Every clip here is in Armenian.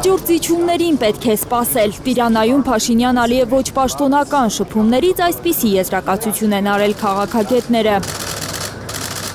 Հաջորդ զիջումներին պետք է սպասել։ Տիրանայում Փաշինյան-Ալիև ոչ պաշտոնական շփումներից այսպիսի եզրակացություն են արել քաղաքագետները։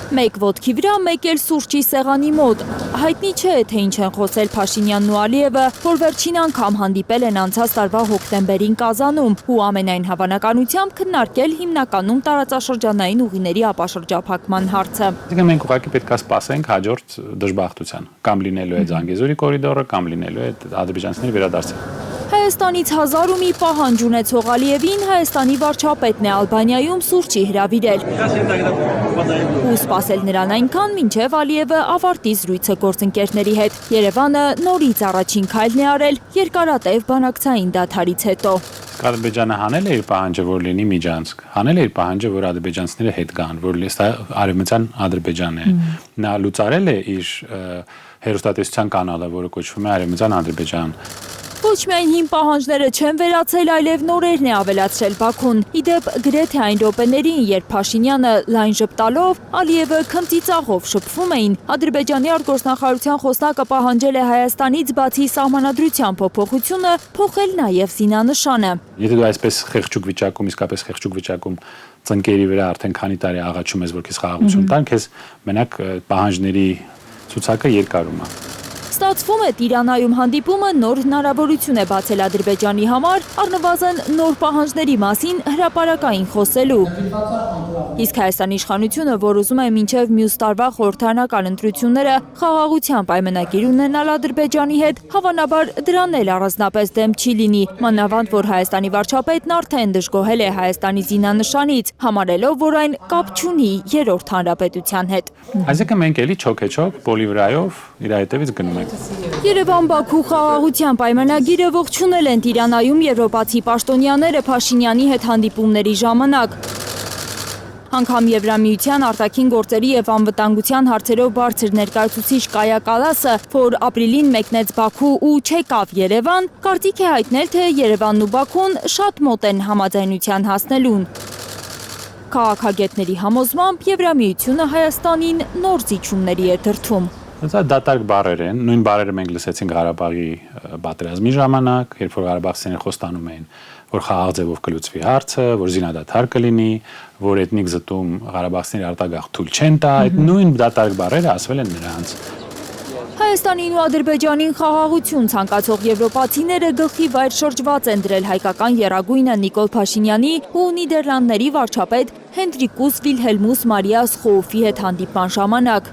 Մեկ ոտքի վրա, մեկ էլ սուրճի սեղանի մոտ։ Հայտնի չէ, թե ինչ են խոսել Փաշինյանն ու Ալիևը, որ վերջին անգամ հանդիպել են անցած տարվա հոկտեմբերին Կազանում ու ամենայն հավանականությամբ քննարկել հիմնականում տարածաշրջանային ուղիների ապաշրջափակման հարցը։ Մենք ուղղակի պետք է սպասենք հաջորդ դժբախտության։ Կամ լինելու է Զանգեզուրի կորիդորը, կամ լինելու է ադրբեջանցիների վերադարձը։ Հայաստանից 1000 ու մի պահանջ ունեցող Ալիևին Հայաստանի վարչապետն է Ալբանիայում սուրճի հրավիրել։ Ու սպասել նրան այնքան, մինչև Ալիևը ավարտի զրույցը գործընկերների հետ։ Երևանը նորից առաջին քայլն է արել երկարատև բանակցային դադարից հետո։ Ադրբեջանը հանել է իր պահանջը, որ լինի Միջանցք, հանել է իր պահանջը, որ ադրբեջանցիները հետ գան, որ արևմտյան Ադրբեջանն է։ Նա լուծարել է իր հեռուստատեսության կանալը, որը կոչվում է Արևմտյան Ադրբեջան։ Ոչ միայն հին պահանջները չեն վերացել, այլև նորերն է ավելացրել Բաքուն։ Իդեպ գրեթե այն րոպեներին, երբ Փաշինյանը լայն ժպտալով, Ալիևը քմծիծաղով շփվում էին, Ադրբեջանի արտգործնախարարության խոսնակը պահանջել է Հայաստանից բացի սահմանադրության փոփոխությունը, փոխել նաև զինանշանը։ Եթե դու այսպես խեղճուկ վիճակում, իսկապես խեղճուկ վիճակում ծնկերի վրա արդեն քանի տարի աղաչում ես, որ քեզ խաղաղություն տան, քեզ մենակ պահանջների ցուցակը երկարում է։ Ստացվում է Տիրանայում հանդիպումը նոր հնարավորություն է բացել Ադրբեջանի համար, առնվազն նոր պահանջների մասին հրապարակային խոսելու։ Իսկ Հայաստանի իշխանությունը, որ ուզում է մինչև մյուս տարվա խորհրդարանական ընտրությունները խաղաղության պայմանագիր ունենալ Ադրբեջանի հետ, հավանաբար դրան էլ առանձնապես դեմ չի լինի, մանավանդ որ Հայաստանի վարչապետն արդեն դժգոհել է Հայաստանի զինանշանից, համարելով, որ այն կապ չունի երրորդ հանրապետության հետ։ Այսինքն մենք էլի չոք պոլի վրայով իր հետևից գնում ենք։ Երևան-Բաքու խաղաղության պայմանագիրը ողջունել են Տիրանայում եվրոպացի պաշտոնյաները Փաշինյանի հետ հանդիպումների ժամանակ։ Անգամ Եվրամիության արտաքին գործերի և անվտանգության հարցերով բարձր ներկայացուցիչ Կայա Կալասը, որ ապրիլին մեկնեց Բաքու ու չեկավ Երևան, կարծիք է հայտնել, թե Երևանն ու Բաքուն շատ մոտ են համաձայնության հասնելուն։ Քաղաքագետների համոզմամբ Եվրամիությունը Հայաստանին նոր զիջումների է դրդում։ Դա դատարկ բառեր են, նույն բառերը մենք լսեցինք Ղարաբաղի պատերազմի ժամանակ, երբ որ ղարաբաղցիները խոստանում էին, որ խաղաղ ձևով կլուծվի հարցը, որ զինադադար կլինի, որ էթնիկ զտում ղարաբաղցիների արտագաղթ թույլ չեն տա, այդ նույն դատարկ բառերը ասվել են նրանց։ Հայաստանին ու Ադրբեջանին խաղաղություն ցանկացող եվրոպացիները գլխի վայր շրջված են դրել հայկական եռագույնը Նիկոլ Փաշինյանի ու Նիդերլանդների վարչապետ Հենդրիկուս Վիլհելմուս Մարիաս Խոուֆի հետ հանդիպման ժամանակ։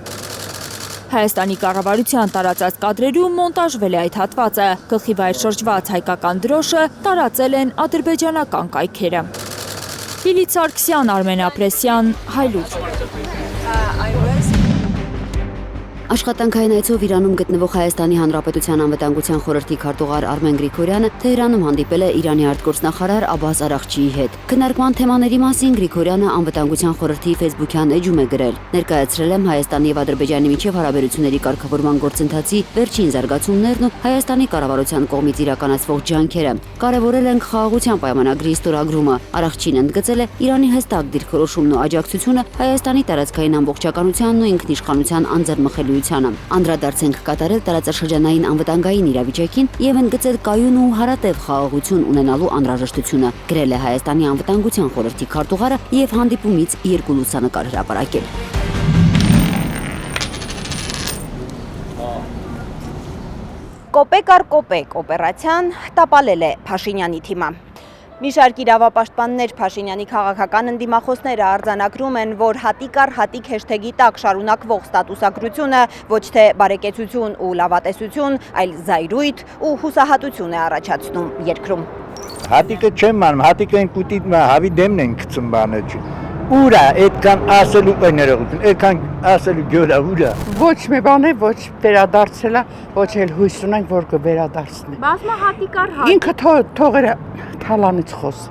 Հայաստանի կառավարության տարածած կադրերում մոնտաժվել է այդ հատվածը, գլխի վայր շրջված հայկական դրոշը տարածել են ադրբեջանական կայքերը։ Լիլիթ Սարգսյան, Արմեն Ապրեսյան, Հայլուր։ Աշխատանքային այցով Իրանում գտնվող Հայաստանի Հանրապետության անվտանգության խորհրդի քարտուղար Արմեն Գրիգորյանը Թեհրանում հանդիպել է Իրանի արտգործնախարար Աբբաս Արաղչիի հետ։ Քննարկման թեմաների մասին Գրիգորյանը անվտանգության խորհրդի Facebook-յան էջում է գրել. Ներկայացրել եմ Հայաստանի եւ Ադրբեջանի միջև հարաբերությունների կարգավորման գործընթացի վերջին զարգացումներն ու Հայաստանի կառավարության կողմից իրականացվող ջանքերը։ Կարևորել ենք խաղաղության պայմանագրի ստորագրումը։ Արաղչին ընդգծել է Իրանի հստակ դիրքորոշումն ու աջակցությունը Հայաստանի տարածքային ամբողջականությանն ու ինքնիշխանության անձեռնմխելիությանը։ Անդրադարձ ենք կատարել տարածաշրջանային անվտանգային իրավիճակին եւ ընդգծել կայուն ու հարատև խաղաղություն ունենալու անհրաժեշտությունը, գրել է Հայաստանի անվտանգության խորհրդի քարտուղարը եւ հանդիպումից երկու լուսանկար հրապարակել։ Կոպեկ առ կոպեկ օպերացիան տապալել է Փաշինյանի թիմը։ Մի շարք իրավապաշտպաններ Փաշինյանի քաղաքական ընդդիմախոսները արձանագրում են, որ հատիկ առ հատիկ հեշթեգի տակ շարունակվող ստատուսագրությունը ոչ թե բարեկեցություն ու լավատեսություն, այլ զայրույթ ու հուսահատություն է առաջացնում երկրում։ Հատիկը չեմ մանում, հատիկը են կուտի հավի դեմն են գցում բանը չի։ Ուրա այդքան ասելու այն ներողություն, այդքան ասելու գորա ուրա։ Ոչ մի բան է, ոչ վերադարձելա, ոչ էլ հույս ունենք, որ կվերադարձնի։ Բազմա հատիկ առ հատիկ։ Ինքը թողերը թալանից խոս։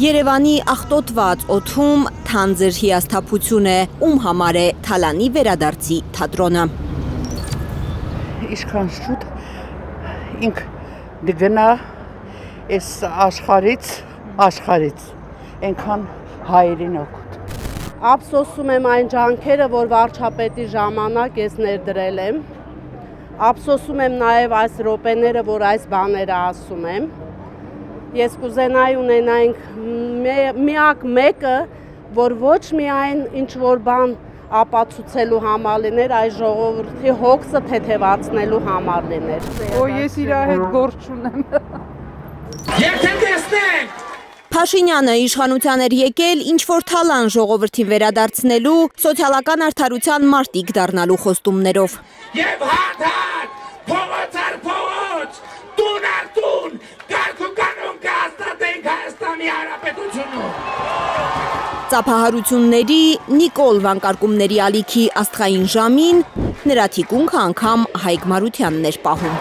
Երևանի աղտոտված օդում թանձր հիասթափություն է, ում համար է Թալանի վերադարձի թատրոնը։ Ինչքան շուտ ինք դգնա այս աշխարից այնքան հայերին օգուտ։ Ափսոսում եմ այն ջանքերը, որ վարչապետի ժամանակ ես ներդրել եմ, Ափսոսում եմ նաև այս րոպեները, որ այս բաները ասում եմ։ Ես կուզենայի ունենայինք միակ մեկը, որ ոչ միայն ինչ-որ բան ապացուցելու համար լիներ, այս ժողովրդի հոգսը թեթևացնելու համար լիներ։ Ես իր հետ գործ չունեմ։ Եթե տեսնենք Փաշինյանը իշխանության էր եկել ինչ-որ թալան ժողովրդին վերադարձնելու, սոցիալական արդարության մարտիկ դառնալու խոստումներով։ Եվ հատ, փողոց առ փողոց, տուն առ տուն, կարգ ու կանոն կհաստատենք Հայաստանի Հանրապետությունում։ Ծափահարությունների, Նիկոլ վանկարկումների ալիքի աստղային ժամին նրա թիկունքը անգամ Հայկ Մարությանն էր պահում։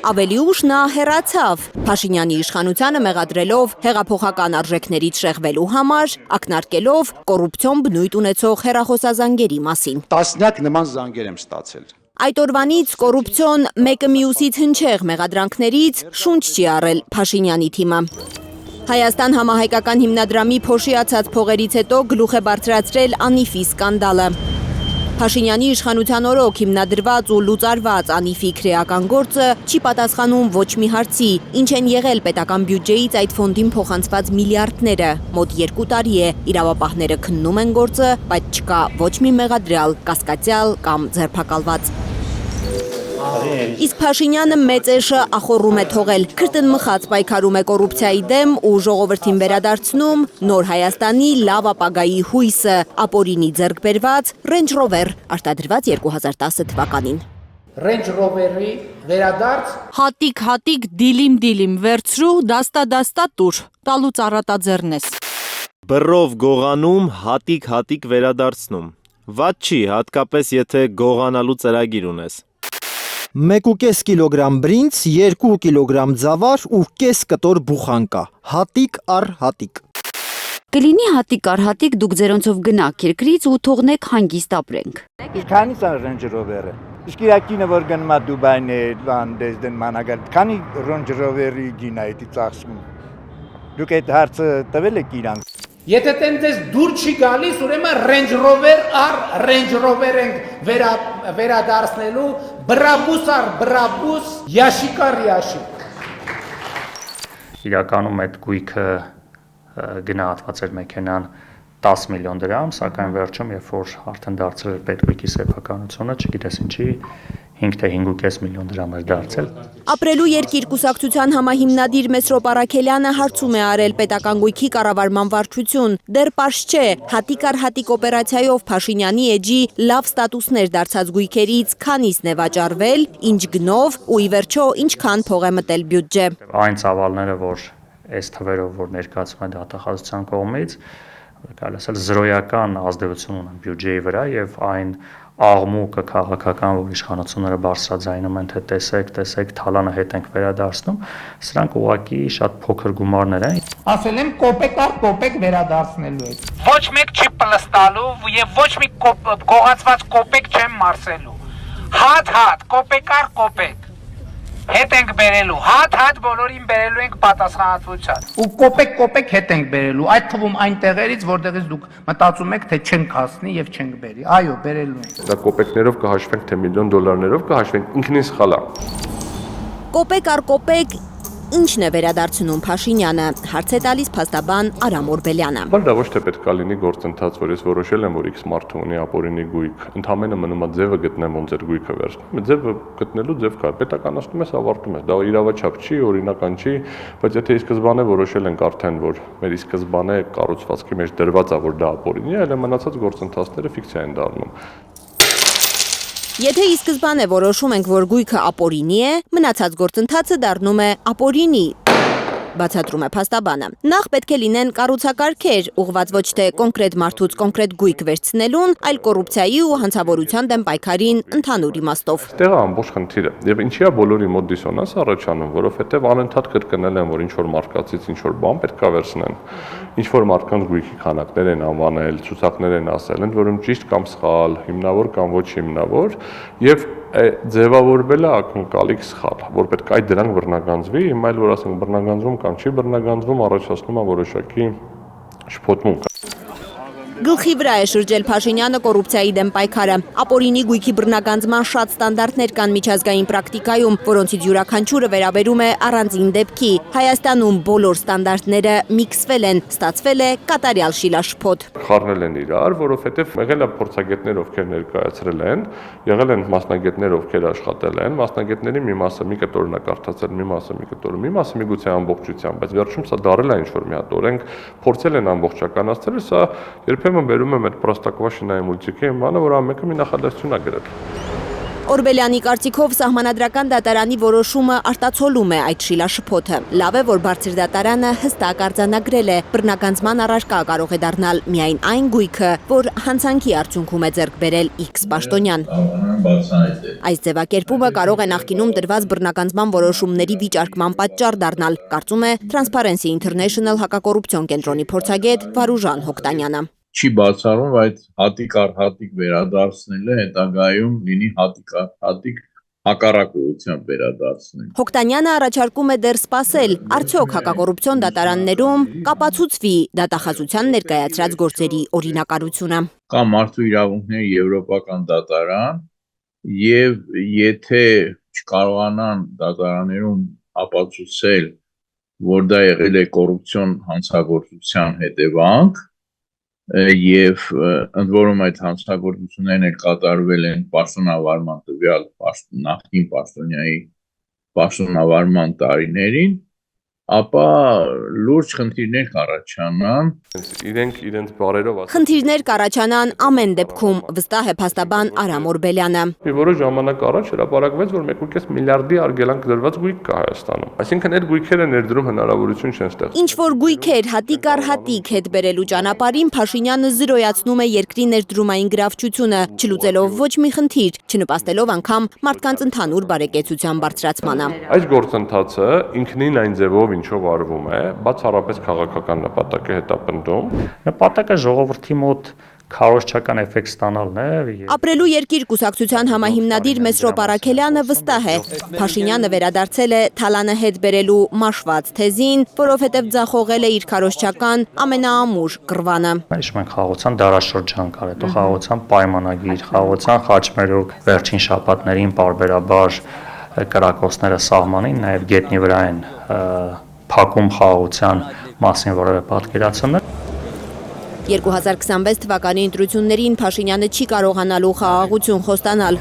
Ավելի ուշ նա հեռացավ, Փաշինյանի իշխանությանը մեղադրելով հեղափոխական արժեքներից շեղվելու համար, ակնարկելով կոռուպցիոն բնույթ ունեցող հեռախոսազանգերի մասին։ Տասնյակ նման զանգեր եմ ստացել։ Այդ օրվանից կոռուպցիոն մեկը մյուսից հնչեղ մեղադրանքներից շունչ չի առել Փաշինյանի թիմը։ Հայաստան համահայկական հիմնադրամի փոշիացած փողերից հետո գլուխ է բարձրացրել Անիֆի սկանդալը։ Փաշինյանի իշխանության օրոք հիմնադրված ու լուծարված Անիֆի քրեական գործը չի պատասխանում ոչ մի հարցի, ինչ են եղել պետական բյուջեից այդ ֆոնդին փոխանցված միլիարդները։ Մոտ 2 տարի է իրավապահները քննում են գործը, բայց չկա ոչ մի մեղադրյալ, կասկածյալ կամ ձերբակալված։ Իսկ Փաշինյանը մեծ էշը ախորում է թողել, քրտնմխած պայքարում է կոռուպցիայի դեմ ու ժողովրդին վերադարձնում նոր Հայաստանի լավ ապագայի հույսը, ապօրինի ձեռք բերված Range Rover արտադրված 2010 թվականին։ Range Rover-ի վերադարձ Հատիկ դիլիմ վերցրու դաստա տուր, տալուց առատաձեռնես։ Բռով գողանում, հատիկ վերադարձնում։ Վատ չի, հատկապես եթե գողանալու ծրագիր ունես։ 1.5 կիլոգրամ բրինձ, 2 կիլոգրամ ձավար ու կես կտոր բուխանկա, հատիկ առ հատիկ։ Կլինի հատիկ առ հատիկ դուք ձերոնցով գնաք երկրից ու թողնեք հանգիստ ապրենք։ Քանից է Range Rover-ը։ Իսկ իր կինը որ գնում է Դուբայն է, դեն մանագալ, քանի Range Rover-ի գինա է ծախսում։ Դուք այդ հարցը տվել եք իրանք։ Եթե տենց դուր չի գալիս, ուրեմն Range Rover առ Range Rover ենք վերադարձնելու, բրաբուս առ բրաբուս, յաշիկ առ յաշիկ։ Իրականում այդ գույքը գնահատված էր մեքենան 10 միլիոն դրամ, սակայն վերջում երբ որ արդեն դարձել էր պետգույքի սեփականությունը, չգիտես ինչի 5 թե 5.5 միլիոն դրամ էր դարձել։ Ապրելու երկիր կուսակցության համահիմնադիր Մեսրոպ Արաքելյանը հարցում է արել պետական գույքի կառավարման վարչություն։ Դեռ պարզ չէ, հատիկ առ հատիկ օպերացիայով Փաշինյանի էջի լավ ստատուսներ դարձած գույքերից քանիսն է վաճառվել, ինչ գնով ու ի վերջո ինչքան փող է մտել բյուջե։ Այն ծավալները, որ այս թվերով որ ներկայացվում են դատախազության կողմից, կարելի ասել զրոյական ազդեցություն ունեն բյուջեի վրա եւ այն աղմուկը քաղաքական, որ իշխանությունները բարձրաձայնում են, թե տեսեք, թալանը հետ ենք վերադարձնում, սրանք ուղղակի շատ փոքր գումարներ են։ Ասել եմ կոպեկ առ կոպեկ վերադարձնելու է։ Ոչ մեկ չի պլստալու եւ ոչ մի գողացված կոպեկ չեմ մարսելու։ Հատ, կոպեկ առ կոպեկ։ Հետ ենք բերելու, հատ բոլորին բերելու ենք պատասխանատվության։ Ու կոպեկ հետ ենք բերելու, այդ թվում այն տեղերից, որտեղից դուք մտածում եք, թե չենք հասնի եւ չենք բերի։ Այո, բերելու ենք։ Դա կոպեկներով կհաշվենք, թե միլիոն դոլարներով կհաշվենք, ինքնին սխալ է։ Կոպեկ առ կոպեկ ինչն է վերադարձնում Փաշինյանը, հարց է տալիս փաստաբան Արամ Օրբելյանը։ Բայց դա ոչ թե պետք է լինի գործընթաց, որ ես որոշել եմ, որ X մարդը ունի ապօրինի գույք, ընդհանրապես մնում է ձևը գտնեմ, ոնց էր գույքը վերցնում։ Ձևը գտնելու ձև կա, պետականացնում ես, ավարտում ես։ Դա իրավաչափ չի, օրինական չի, բայց եթե ի սկզբանե որոշել ենք արդեն, որ մեր ի սկզբանե կառուցվածքի մեջ դրված է, որ դա ապօրինի է, այլ մնացած գործընթացները ֆիքսիա են դառնում։ Եթե ի սկզբանե որոշում ենք, որ գույքը ապօրինի է, մնացած գործընթացը դառնում է ապօրինի, բացատրում է փաստաբանը։ Նախ պետք է լինեն կառուցակարգեր, ուղղված ոչ թե կոնկրետ մարդուց կոնկրետ գույք վերցնելուն, այլ կոռուպցիայի ու հանցավորության դեմ պայքարին ընդհանուր իմաստով։ Այստեղ ամբողջ խնդիրը։ Եվ ինչի է բոլորի մոտ դիսոնանս առաջանում, որովհետև անընդհատ կրկնել են, որ ինչ որ մարդկացից ինչ որ բան պետք է վերցնեն։ Ինչ որ մարդկանց գույքի քանակներ են անվանել, ցուցակներ են ասել, ընդ որում ճիշտ կամ սխալ, հիմնավոր կամ ոչ հիմնավոր, եւ ձևավորվել է ակնկալիք սխալ, որ պետք է այդ դրանք բռնագանձվի, հիմա էլ որ ասենք բռնագանձվում կամ չի բռնագանձվում, առաջացնում է որոշակի շփոթմունք։ Գլխի վրա է շրջել Փաշինյանը կոռուպցիայի դեմ պայքարը։ Ապօրինի գույքի բռնագանձման շատ ստանդարտներ կան միջազգային պրակտիկայում, որոնցից յուրաքանչյուրը վերաբերում է առանձին դեպքի։ Հայաստանում բոլոր ստանդարտները միքսվել են, ստացվել է կատարյալ շիլաշփոթ։ Խառնել են իրար, որովհետև եղել է փորձագետներ, ովքեր ներկայացրել են, եղել են մասնագետներ, ովքեր աշխատել են, մասնագետների մի մասը մի կտոր նկարդացել, մի մասը մի կտոր, մի մասը միգուցե ամբողջությամբ, բայց վերջում սա դարել է ինչ-որ մի հատ օրենք, փորձել են ամբողջականացնել, սա երբեմն բերում եմ այդ Պրոստակվաշինայի մուլտիկի մանը, որ ամենը մի նախադասություն է գրել։ Օրբելյանի կարծիքով սահմանադրական դատարանի որոշումը արտացոլում է այդ շիլաշփոթը։ Լավ է, որ բարձր դատարանը հստակ արձանագրել է, բռնագանձման առարկա կարող է դառնալ միայն այն գույքը, որ հանցանքի արդյունքում է ձեռք բերել X պաշտոնյան։ Այս ձևակերպումը կարող է նախկինում տրված բռնագանձման որոշումների վիճարկման պատճառ դառնալ, կարծում է Transparency International հակակոռուպցիոն կենտրոնի փորձագետ Վարուժան Հոկտանյանը։ Չի բացառում այդ հատիկ առ հատիկ վերադարձնելը հետագայում լինի հատիկ առ հատիկ հակառակ ուղղությամբ վերադարձնել։ Հոկտանյանը առաջարկում է դեռ սպասել, արդյոք հակակոռուպցիոն դատարաններում կապացուցվի դատախազության ներկայացրած գործերի օրինակարությունը։ Կա մարդու իրավունքների եվրոպական դատարան, եւ եթե չկարողանան դատարաններում ապացուցել, որ դա եղել է կոռուպցիոն հանցագործության հետևանք, եւ ընդ որում այդ հանցագործություններն էլ կատարվել են պաշտոնավարման տվյալ նախկին պաշտոնյայի պաշտոնավարման տարիներին, ապա լուրջ խնդիրներ կառաջանան։ Իրենց բարերով Խնդիրներ կառաջանան ամեն դեպքում, վստահ է փաստաբան Արամ Օրբելյանը։ Մի որոշ ժամանակ առաջ հրապարակվեց, որ 1.5 միլիարդի արգելանք դրված գույք կա Հայաստանում։ Այսինքն այդ գույքերը ներդրում հնարավորություն չեն ստեղծում։ Ինչ որ գույքեր հատիկ առ հատիկ հետ բերելու ճանապարհին Փաշինյանը զրոյացնում է երկրի ներդրումային գրավչությունը, չլուծելով ոչ մի խնդիր, չնպաստելով անգամ մարդկանց ընդհանուր բարեկեցության բարձրացմանը։ Այս գործընթացը ինքնին այն ձևով ինչով արվում է, բացառապես քաղաքական նպատակի հետապնդում։ Նպատակը ժողովրդի մոտ քարոզչական էֆեկտ ստանալն է։ Ապրելու երկիր կուսակցության համահիմնադիր Մեսրոպ Արաքելյանը վստահ է, Փաշինյանը վերադարձել է Թալանը հետ բերելու մաշված թեզին, որովհետև ձախողել է իր քարոզչական ամենաամուր կռվանը։ Մենք խաղացան դարաշրջան կար, հետո խաղացան պայմանագիր, խաղացան խաչմերուկ, վերջին շաբաթներին պարբերաբար կրակոցները սահմանին, նաև գետնի վրա են փակում խաղացան մասին որևէ պատկերացումներ։ 2026 թվականի ընտրություններին Փաշինյանը չի կարողանալու խաղաղություն խոստանալ։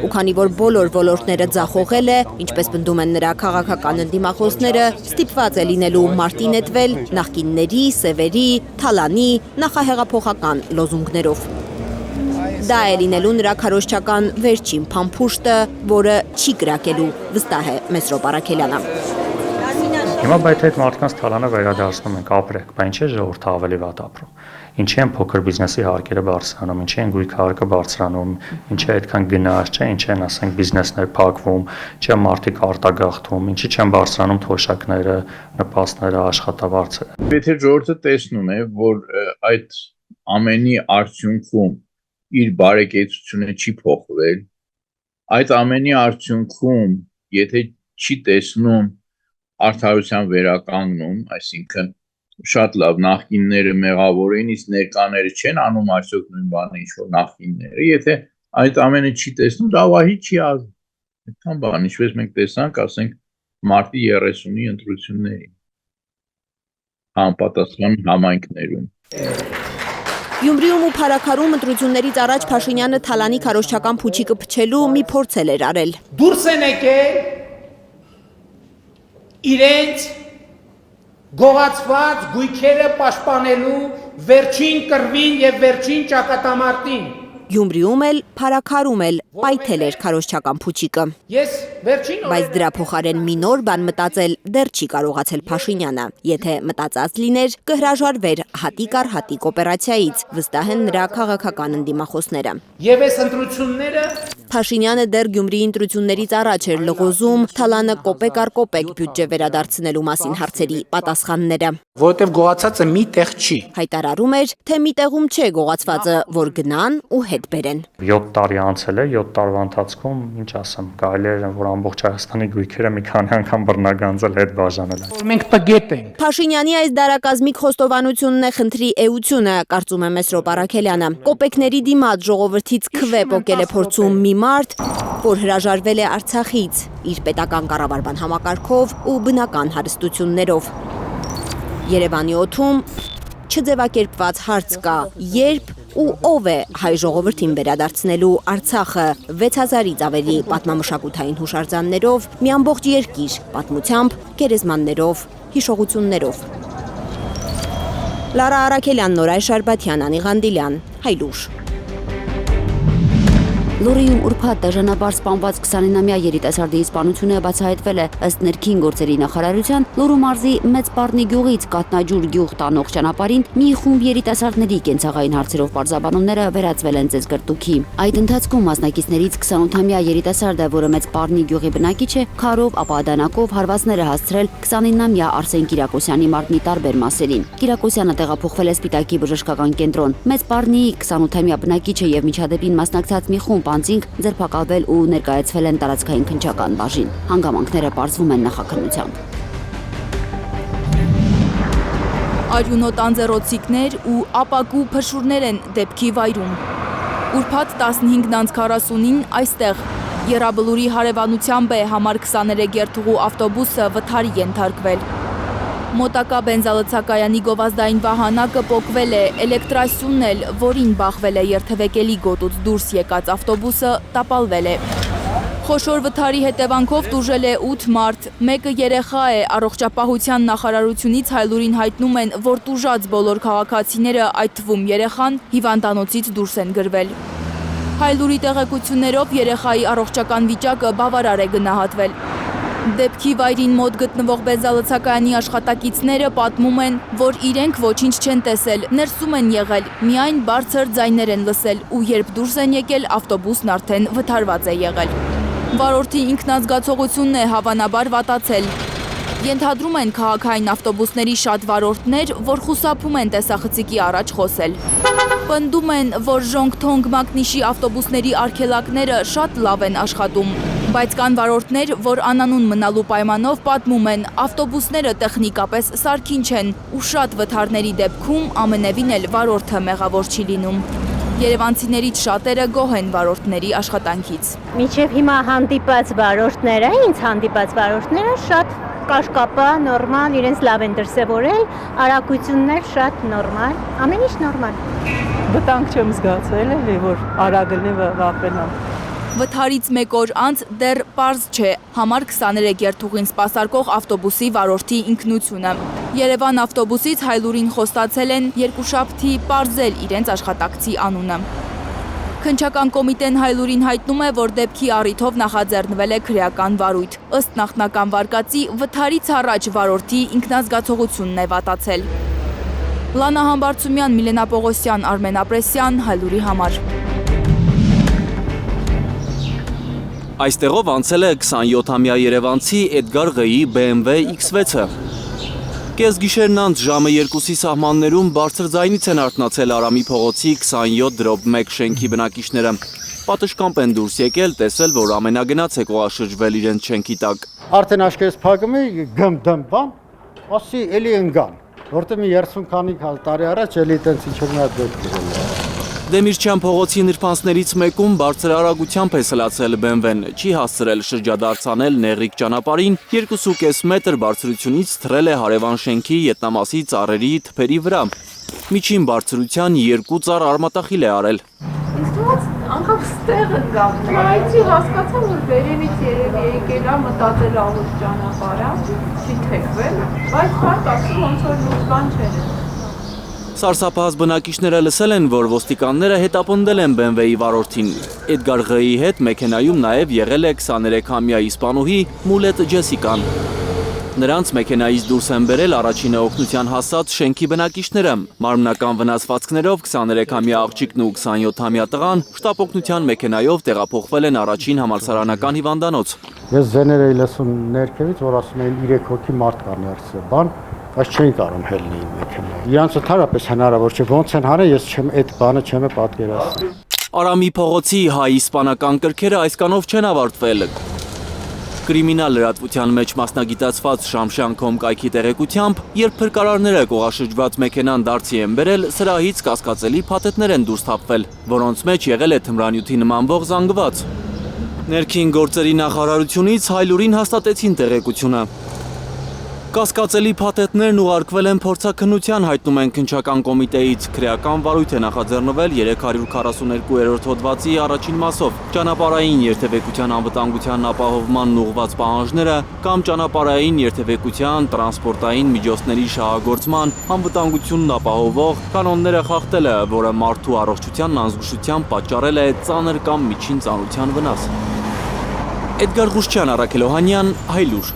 Ու քանի որ բոլոր ոլորտները ձախողել է, ինչպես պնդում են նրա քաղաքական ընդդիմախոսները, ստիպված է լինելու մարտի նետվել նախկինների, սևերի, Թալանի, նախահեղափոխական լոզունգներով։ Դա է լինելու նրա քարոզչական վերջին փամփուշտը, որը չի կրակելու, վստահ է Մեսրոպ Արաքելյանը։ Հիմա բայց այդ մարդկանց Թալանը վերադարձնում ենք, ապրեք, բայց ինչ է ժողովուրդը ավելի վատ ապրում։ Ինչի են փոքր բիզնեսի հարկերը բարձրանում, ինչի են գույք հարկը բարձրանում, ինչի է այդքան գնաճ, չէ, ինչ են ասենք բիզնեսներ փակվում, չէ մարդիկ արտագաղթում, ինչի չեն բարձրանում թոշակները, նպաստները, աշխատավարձերը։ Եթե ժողովուրդը տեսնում է, որ այդ ամենի արդյունքում իր բարեկեցությունը չի փոխվել, այդ ամենի արդյունքում, եթե չի տեսնում արդարության վերականգնում, այսինքն շատ լավ նախկինները մեղավոր են, իսկ ներկաները չեն անում այսօր նույն բանը, ինչ որ նախկինները, եթե այդ ամենը չի տեսնում, դա վահի չի ազդում։ Այդքան բան, ինչպես մենք տեսանք, ասենք մարտի 30-ի ընտրություններին համապատասխան համայնքներում։ Գյումրիում ու Փարաքարում ընտրություններից առաջ Փաշինյանը Թալանի քարոզչական փուչիկը փչելու մի փորձել էր արել։ Դուրս են եկել իրենց գողացված գույքերը պաշտպանելու վերջին կռվին եւ վերջին ճակատամարտին։ Գյումրիում էլ, Փարաքարում էլ պայթել էր քարոզչական փուչիկը։ Ես վերջին Բայց դրա փոխարեն մի նոր բան մտածել դեռ չի կարողացել Փաշինյանը։ Եթե մտածած լիներ, կհրաժարվեր հատիկ առ հատիկ օպերացիայից, վստահ են նրա քաղաքական ընդդիմախոսները։ Եվ այս ընտրությունները Փաշինյանը դեռ Գյումրիի ընտրություններից առաջ էր լղոզում Թալանը կոպեկ առ կոպեկ բյուջե վերադարձնելու մասին հարցերի պատասխանները։ Որովհետև գողացածը մի տեղ չի։ Հայտարարում էր, թե մի տեղում չէ գողացվածը, որ գնան ու հետ բերեն։ 7 տարի անցել է, 7 տարվա ընթացքում, ինչ ասեմ, կարելի է որ ամբողջ Հայաստանի գույքերը մի քանի անգամ բռնագանձել հետ բաժանել։ Որ մենք տգետ ենք։ Փաշինյանի այս դարակազմիկ խոստովանությունն է խնդրի էությունը, կարծում է Մեսրոպ Առաքելյանը։ Կոպեկների դիմաց ժողովրդից քվե պոկել է փորձում մի մարդ, որ հրաժարվել է Արցախից իր պետական կառավարման համակարգով ու բնական հարստություններով։ Երևանի օդում չձևակերպված հարց կա, երբ ու ով է հայ ժողովրդին վերադարձնելու Արցախը 6000-ից ավելի պատմամշակութային հուշարձաններով, մի ամբողջ երկիր, պատմությամբ, գերեզմաններով, հիշողություններով։ Լարա Առաքելյան, Նորայր Շարբաթյան, Անի Ղանդիլյան, Հայլուշ։ Լորիում ուրբաթ դաժանաբար սպանված 29-ամյա երիտասարդի սպանությունը բացահայտվել է ըստ ներքին գործերի նախարարության Լոռու մարզի Մեծ Պառնի գյուղից Կատնաջուր գյուղ տանող ճանապարհին մի խումբ երիտասարդների կենցաղային հարցերով պարզաբանումները վերածվել են ծեզգրտուքի։ Այդ ընթացքում մասնակիցներից 28-ամյա երիտասարդը, որը Մեծ Պառնի գյուղի բնակիչ է, քարով, ապա դանակով հարվածներ է հասցրել 29-ամյա Արսեն Կիրակոսյանի մարմնի տարբեր մասերին։ Կիրակոսյանը տեղափոխվել է Սպիտակի բժշկական կենտրոն։ Մեծ Պառնի 28-ամյա բնակիչը եւ միջադեպին մասնակցած մի խումբ անձինք ձերբակալվել ու ներկայացվել են տարածքային քննչական բաժին։ Հանգամանքները պարզվում են նախաքննությամբ։ Արյունոտ անձեռոցիկներ ու ապակու փշուրներ են դեպքի վայրում։ Ուրբաթ 15:40-ին այստեղ Եռաբլուրի հարևանությամբ է համար 23 երթուղու ավտոբուսը վթարի ենթարկվել։ Մոտակա բենզալցակայանի գովազդային վահանակը պոկվել է, էլեկտրասյունն էլ, որին բախվել է երթևեկելի գոտուց դուրս եկած ավտոբուսը, տապալվել է։ Խոշոր վթարի հետևանքով տուժել է 8 մարդ, մեկը երեխա է, առողջապահության նախարարությունից Հայլուրին հայտնում են, որ տուժած բոլոր քաղաքացիները, այդ թվում երեխան, հիվանդանոցից դուրս են գրվել։ Հայլուրի տեղեկություններով երեխայի առողջական վիճակը բավարար է գնահատվել։ Դեպքի վայրին մոտ գտնվող բենզալցակայանի աշխատակիցները պատմում են, որ իրենք ոչինչ չեն տեսել, ներսում են եղել, միայն բարձր ձայներ են լսել ու երբ դուրս են եկել, ավտոբուսն արդեն վթարված է եղել։ Վարորդի ինքնազգացողությունն է հավանաբար վատացել։ Ենթադրում են քաղաքային ավտոբուսների շատ վարորդներ, որ խուսափում են տեսախցիկի առաջ խոսել։ Պնդում են, որ Ժոնգ-Թոնգ մակնիշի ավտոբուսների արգելակները շատ լավ են աշխատում, բայց կան վարորդներ, որ անանուն մնալու պայմանով պատմում են, ավտոբուսները տեխնիկապես սարքին չեն ու շատ վթարների դեպքում ամենևին էլ վարորդը մեղավոր չի լինում։ Երևանցիներից շատերը գոհ են վարորդների աշխատանքից։ Մինչև հիմա հանդիպած վարորդները, ինձ հանդիպած վարորդները շատ կաշկապա, նորմալ, իրենց լավ են դրսևորել, արագություններ շատ նորմալ, ամեն ինչ նորմալ։ Վտանգ չեմ զգացել, էլի որ արագն է վախենամ։ Վթարից մեկ օր անց դեռ պարզ չէ համար 23 երթուղին սպասարկող ավտոբուսի վարորդի ինքնությունը։ Երևան ավտոբուսից Հայլուրին խոստացել են երկուշաբթի պարզել իրենց աշխատակցի անունը։ Քննչական կոմիտեն Հայլուրին հայտնում է, որ դեպքի առիթով նախաձեռնվել է քրեական վարույթ։ Ըստ նախնական վարկածի, վթարից առաջ վարորդի ինքնազգացողությունն է վատացել։ Լանա Համբարձումյան, Միլենա Պողոսյան, Արմեն Ապրեսյան, Հայլուրի համար։ Այստեղով անցել է 27-ամյա երևանցի Էդգար Ղ-ի BMW X6-ը։ Կեսգիշերն անց ժամը 2-ի սահմաններում բարձր ձայնից են արթնացել Արամի փողոցի 27/1 շենքի բնակիչները։ Պատշգամբ են դուրս եկել, տեսել, որ ամենագնաց է կողաշրջվել իրենց շենքի տակ։ Արդեն աշկերս փակում էի, գմ-դմ բան, ասի էլի ընկան, որտեղ մի 30 քանի տարի առաջ էլի տենց ինչ-որ մի հատ դեպք եղել։ Դեմիրճյան փողոցի նրբանցներից մեկում բարձր արագությամբ է սլացել BMW-ն, չի հասցրել շրջադարձանել նեղիկ ճանապարհին, 2.5 մետր բարձրությունից թռել է հարևան շենքի ետնամասի ծառերի թփերի վրա։ Միջին բարձրության 2 ծառ արմատախիլ է արել։ Անկամ ստեղ ընկավ, նայեցի հասկացա, որ վերևից երևի եկել է, մտածել աղուր ճանապարհ, չի թեքվել, բայց հարկ ասում ոնց որ լույս բան չէր։ Սարսափահաս բնակիչները լսել են, որ ոստիկանները հետապնդել են BMW-ի վարորդին։ Էդգար Ղ-ի հետ մեքենայում նաև եղել է 23-ամյա իսպանուհի Մուլետ Ջեսիկան։ Նրանց մեքենայից դուրս են բերել առաջինը օգնության հասած շենքի բնակիչները։ Մարմնական վնասվածքներով 23-ամյա աղջիկն ու 27-ամյա տղան շտապ օգնության մեքենայով տեղափոխվել են առաջին համալսարանական հիվանդանոց։ Ես ձեներ էի լսում ներքևից, որ ասում էին 3 հոգի մարդ կա ներսը, բան, բայց չէին կարող հելնեին մեքենա։ Իրանց ընդհանրապես հնարավոր չէ, ոնց են հարել, ես չեմ այդ բանը չեմ պատկերացնում։ Արամի փողոցի հայ-իսպանական կրքերը այսքանով չեն ավարտվել։ Կրիմինալ լրատվության մեջ մասնագիտացված Շամշան.com կայքի տեղեկությամբ, երբ փրկարարները կողաշրջված մեքենան դարձի են բերել, սրահից կասկածելի փաթեթներ են դուրս թափվել, որոնց մեջ եղել է թմրանյութի նմանվող զանգված։ Ներքին գործերի նախարարությունից Հայլուրին հաստատեցին տեղեկությունը։ Կասկածելի փաթեթներն ուղարկվել են փորձաքննության, հայտնում են քննչական կոմիտեից։ Քրեական վարույթ է նախաձեռնվել 342-րդ հոդվածի առաջին մասով։ Ճանապարհային երթևեկության անվտանգության ապահովմանն ուղղված պահանջները կամ ճանապարհային երթևեկության տրանսպորտային միջոցների շահագործման անվտանգությունն ապահովող կանոնները խախտելը, որը մարդու առողջությանն անզգուշությամբ պատճառել է ծանր կամ միջին ծանրության վնաս։ Էդգար Ղուշչյան, Առաքել Օհանյան, Հայլուր։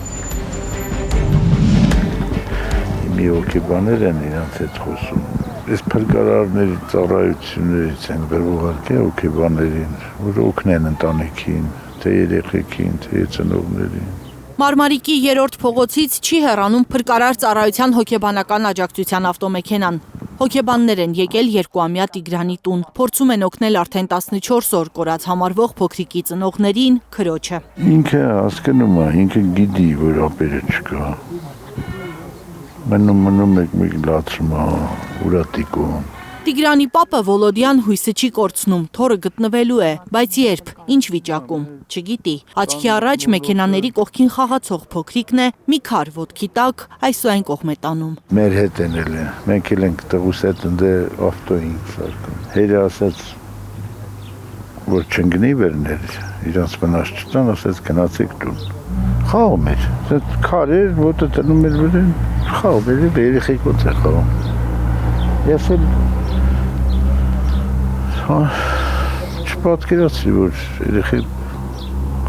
Մի հոգեբաներ են իրանց հետ խոսում։ Այս փրկարարների ծառայություններից են վերողարկել հոգեբաներին, որ օգնեն ընտանիքին, թե երեխեքին, թե ծնողներին։ Մարմարիկի 3-րդ փողոցից չի հեռանում փրկարար ծառայության հոգեբանական աջակցության ավտոմեքենան։ Հոգեբաններ են եկել 2-ամյա Տիգրանի տուն, փորձում են օգնել արդեն 14 օր կորած համարվող փոքրիկի ծնողներին, քրոջը։ Ինքը հասկանում է, ինքը գիտի, որ ապերը չկա։ Մնում եք մի լացում ուրատիկում։ Տիգրանի պապը Վոլոդյան հույսը չի կորցնում, թորը գտնվելու է, բայց երբ, ինչ վիճակում, չգիտի։ Աչքի առաջ մեքենաների կողքին խաղացող փոքրիկն է, մի քար ոտքի տակ, այս ու այն կողմ է տանում։ Մեր հետ են էլ, մենք էլ ենք տղուս հետ ընդե ավտոյին սարկում։ Հերը ասաց, որ չընգնի վերներ, իրանց մնաց չտան, ասաց գնացեք տուն։ Խաղում էր, քար էր, ոտը տրնում էր վրեն, խաղում էր, երեխեք ոնց է խաղում։ Ես էլ չպատկերացրի, որ երեխեք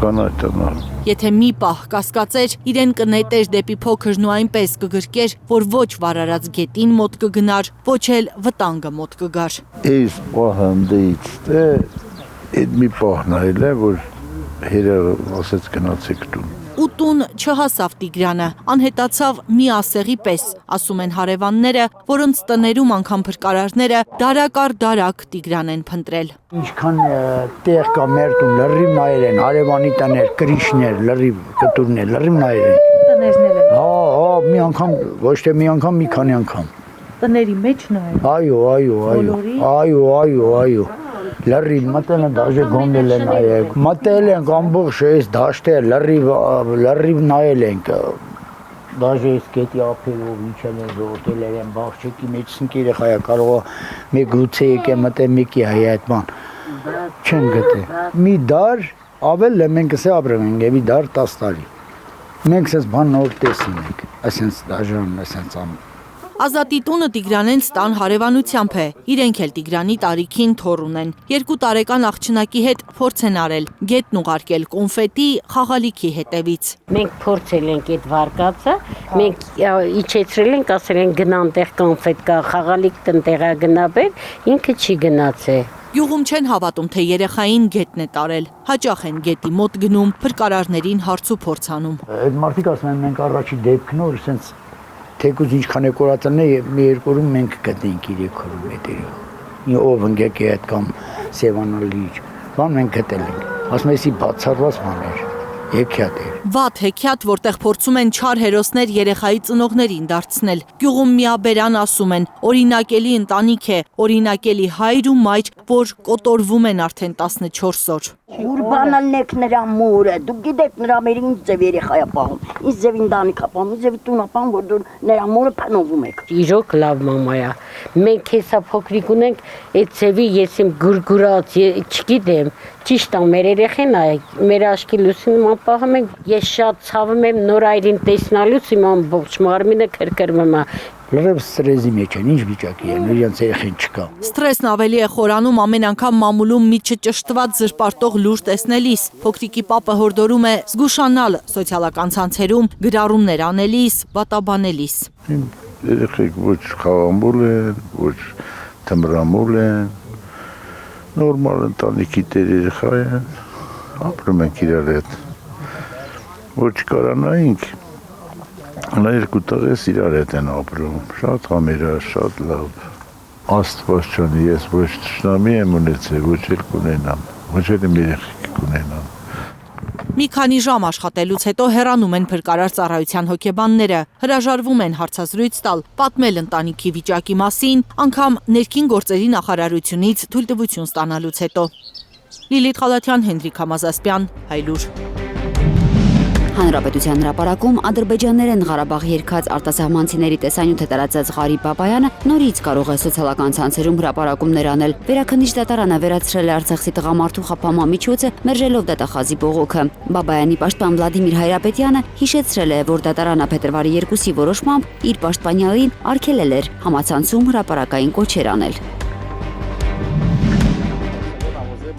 կանայք տանալ։ Եթե մի պահ կասկածեր, իրեն կնետեր դեպի փոքրն ու այնպես կգրկեր, որ ոչ վարարած գետին մոտ կգնար, ոչ էլ վտանգը մոտ կգար։ Այս պահանդից այդ մի պահն այլ է, որ հերը ասեց գնացեք տուն։ Ու տուն չհասավ Տիգրանը, անհետացավ մի ասեղի պես, ասում են հարևանները, որոնց տներում անգամ փրկարարները դարակ առ դարակ Տիգրան են փնտրել։ Ինչքան տեղ կա մեր տուն, լրիվ նայել են, հարևանի տներ, կրիշներ, լրիվ կտուրներ, լրիվ նայել են։ Տներն են։ Հա, մի անգամ, ոչ թե մի անգամ, մի քանի անգամ։ Տների մեջ նայել։ Այո։ Լրիվ մտել են, դաժե գոնդել են նայել։ Մտել են ամբողջ այս դաշտը լրիվ նայել ենք։ Դաժե այս գետի ափերով ինչել են զորտել են բաղջիկի մեջ սնկ երեխայա կարող է մեկ լուծե եկե մտել մեկի հայ այդ բան։ Չեն գտե։ Մի դար ավել է մենք ասե ապրում ենք, մի դար 10 տարի։ Մենք ասես բան նոր տեսնում ենք, ասենց դաժան, ասենց ամ։ Ազատի տունը Տիգրանենց տան հարևանությամբ է, իրենք էլ Տիգրանի տարիքին թոռ ունեն։ 2 տարեկան աղջնակի հետ փորձ են արել, գետն ուղարկել կոնֆետի, խաղալիքի հետևից։ Մենք փորձել ենք այդ վարկածը, մենք իջեցրել ենք, ասել են գնան տեղ կոնֆետ կա, խաղալիք տնտեղա գնաբեր, ինքը չի գնացել։ Գյուղում չեն հավատում, թե երեխային գետն է տարել։ Հաճախ են գետի մոտ գնում, փրկարարներին հարց ու փորձ անում։ Այդ մարդիկ ասում են մենք առաջի դեպքն որ սենց թեկուզ ինչքան է կորածն է մի երկու օրում մենք գտնենք 300 մետր։ Մի ով ընկեք է այդ կամ Սևանալի բան մենք գտել ենք։ Ասում էսի բացառված բան էր։ Հեքիաթ էր։ Վատ հեքիաթ, որտեղ փորձում են չար հերոսներ երեխայի ծնողներին դարձնել։ Գյուղում միաբերան ասում են, օրինակելի ընտանիք է, օրինակելի հայր ու մայր, որ կոտորվում են արդեն 14 օր։ Ուր բանալնեք նրա մուրը, դուք գիտեք նրա մեր ինչ ձև երեխայա պահում, ինչ ձև ընտանիքա պահում, ինչ ձև տունա պահում, որ դուր նրա մուրը փնովում եք։ Իրոք լավ մամայա, մենք հեսա փոքրիկ ունենք, այդ ձևի ես իմ գուրգուրած, չգիտեմ, ճիշտ է մեր երեխեն է, մեր աշկի լուսինը պահում ենք, ես շատ ցավում եմ նոր այրին տեսնալուց իմ ամբողջ մարմինը քրքրվում է։ Լրիվ ստրեսի մեջ են, ինչ վիճակի են, իրենց երեխեն չկա։ Ստրեսն ավելի է խորանում ամեն անգամ մամուլում մի չճշտված զրպարտող լուր տեսնելիս։ Փոքրիկի պապը հորդորում է զգուշանալ սոցիալական ցանցերում գրառումներ անելիս, վատաբանելիս։ Երեխեք ոչ խաղամուլ են, ոչ թմրամուլ են, նորմալ ընտանիքի տեր երեխա են, ապրում ենք իրար հետ, ոչ կարանայինք, նա երկու տղես իրար հետ են ապրում, շատ համերա, շատ լավ, Աստված չանի, ես ոչ թշնամի եմ ունեցել, ոչ էլ կունենամ, ոչ էլ իմ երեխեք կունենամ։ Մի քանի ժամ աշխատելուց հետո հեռանում են փրկարար ծառայության հոգեբանները, հրաժարվում են հարցազրույց տալ, պատմել ընտանիքի վիճակի մասին, անգամ ներքին գործերի նախարարությունից թույլտվություն ստանալուց հետո։ Լիլիթ Խալաթյան, Հենրիկ Համազասպյան, Հայլուր։ Հանրապետության հրապարակում ադրբեջաներեն Ղարաբաղ երկած արտասահմանցիների տեսանյութ է տարածած Ղարիբ Բաբայանը նորից կարող է սոցիալական ցանցերում հրապարակումներ անել։ Վերաքննիչ դատարանը վերացրել է Արցախի տղամարդու խափանման միջոցը, մերժելով դատախազի բողոքը։ Բաբայանի պաշտպան Վլադիմիր Հայրապետյանը հիշեցրել է, որ դատարանը փետրվարի 2-ի որոշմամբ իր պաշտպանյալին արգելել էր համացանցում հրապարակային կոչեր անել։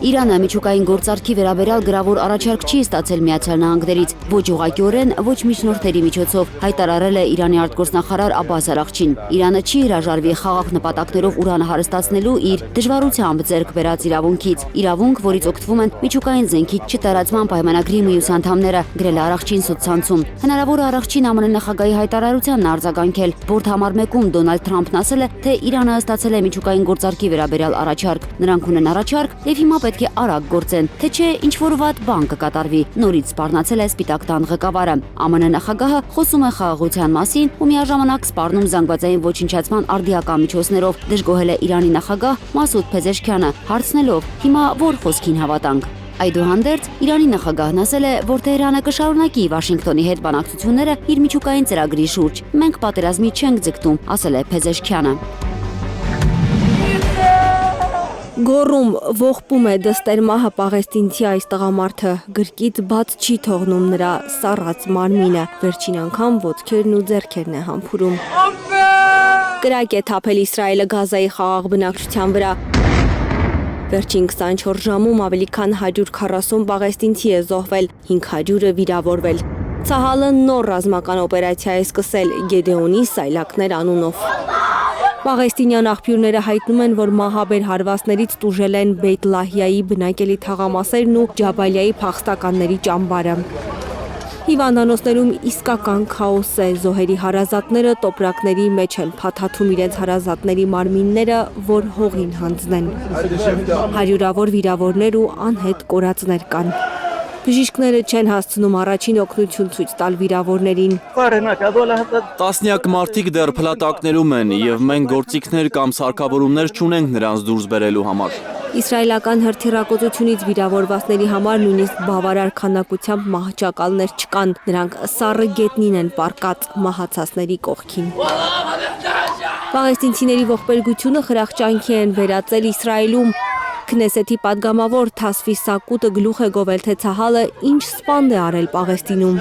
Իրանը միջուկային գործարքի վերաբերյալ գրավոր առաջարկ չի ստացել Միացյալ Նահանգներից, ոչ ուղղակիորեն, ոչ միջնորդների միջոցով, հայտարարել է Իրանի արտգործնախարար Աբբաս Արաղչին։ Իրանը չի հրաժարվի խաղաղ նպատակներով ուրանը հարստացնելու իր դժվարությամբ ձեռք բերած իրավունքից, իրավունք, որից օգտվում են միջուկային զենքի չտարածման պայմանագրի միուս անդամները, գրել է Արաղչին սոցցանցում։ Հնարավոր է Արաղչին ԱՄՆ նախագահի հայտարարությանն արձագանքել, որդ համար մեկում Դոնալդ Թրամփն ասել է, թե Իրանը ստացել է միջուկային գործարքի վերաբերյալ առաջարկ։ Նրանք ունեն առաջարկ եւ հիմա պետք է արագ գործեն, թե չէ ինչ-որ վատ բան կկատարվի, նորից սպառնացել է Սպիտակ տան ղեկավարը։ ԱՄՆ նախագահը խոսում է խաղաղության մասին ու միաժամանակ սպառնում զանգվածային ոչնչացման արդիական միջոցներով, դժգոհել է Իրանի նախագահ Մասուդ Փեզեշքյանը, հարցնելով՝ հիմա որ խոսքին հավատանք։ Այդուհանդերձ Իրանի նախագահն ասել է, որ Թեհրանը կշարունակի Վաշինգտոնի հետ բանակցությունները իր միջուկային ծրագրի շուրջ։ Մենք պատերազմի չենք ձգտում, ասել է Փեզեշքյանը։ Գոռում ողբում է դստեր մահը պաղեստինցի այս տղամարդը, գրկից բաց չի թողնում նրա սառած մարմինը, վերջին անգամ ոտքերն ու ձեռքերն է համբուրում։ Կրակ է թափել Իսրայելը Գազայի խաղաղ բնակչության վրա։ Վերջին 24 ժամում ավելի քան 140 պաղեստինցի է զոհվել, 500-ը վիրավորվել։ Ցահալը նոր ռազմական օպերացիա է սկսել Գեդեոնի սայլակներ անունով։ Պաղեստինյան աղբյուրները հայտնում են, որ մահաբեր հարվածներից տուժել են Բեյթ Լահիայի բնակելի թաղամասերն ու Ջաբալիայի փախստականների ճամբարը։ Հիվանդանոցներում իսկական քաոս է, զոհերի հարազատները տոպրակների մեջ են փաթաթում իրենց հարազատների մարմինները, որ հողին հանձնեն։ Հարյուրավոր վիրավորներ ու անհետ կորածներ կան։ Բժիշկները չեն հասցնում առաջին օգնություն ցույց տալ վիրավորներին։ Տասնյակ մարդիկ դեռ փլատակներում են եւ մենք գործիքներ կամ սարքավորումներ չունենք նրանց դուրս բերելու համար։ Իսրայելական հրթիռակոծությունից վիրավորվածների համար նույնիսկ բավարար քանակությամբ մահճակալներ չկան, նրանք սառը գետնին են պառկած մահացածների կողքին։ Պաղեստինցիների ողբերգությունը խրախճանքի են վերածել Իսրայելում։ Քնեսեթի падգամավոր Թասֆի Սակուտը գլուխ է գովել, թե Ցահալը ինչ սպանդ է արել Պաղեստինում։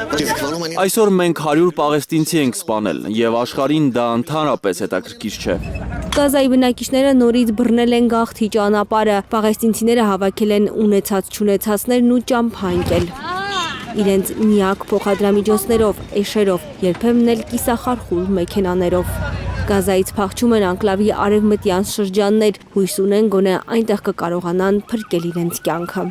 Այսօր մենք 100 պաղեստինցի ենք սպանել եւ աշխարհին դա ընդհանրապես հետաքրքիր չէ։ Գազայի բնակիչները նորից բռնել են գաղթի ճանապարհը, պաղեստինցիները հավաքել են ունեցած-չունեցածներն ու ճամփա ընկել։ Իրենց միակ փոխադրամիջոցներով, էշերով, երբեմն էլ կիսախարխուլ մեքենաներով։ Գազայից փախչում են անկլավի արևմտյան շրջաններ, հույս ունեն գոնե այնտեղ կկարողանան փրկել իրենց կյանքը։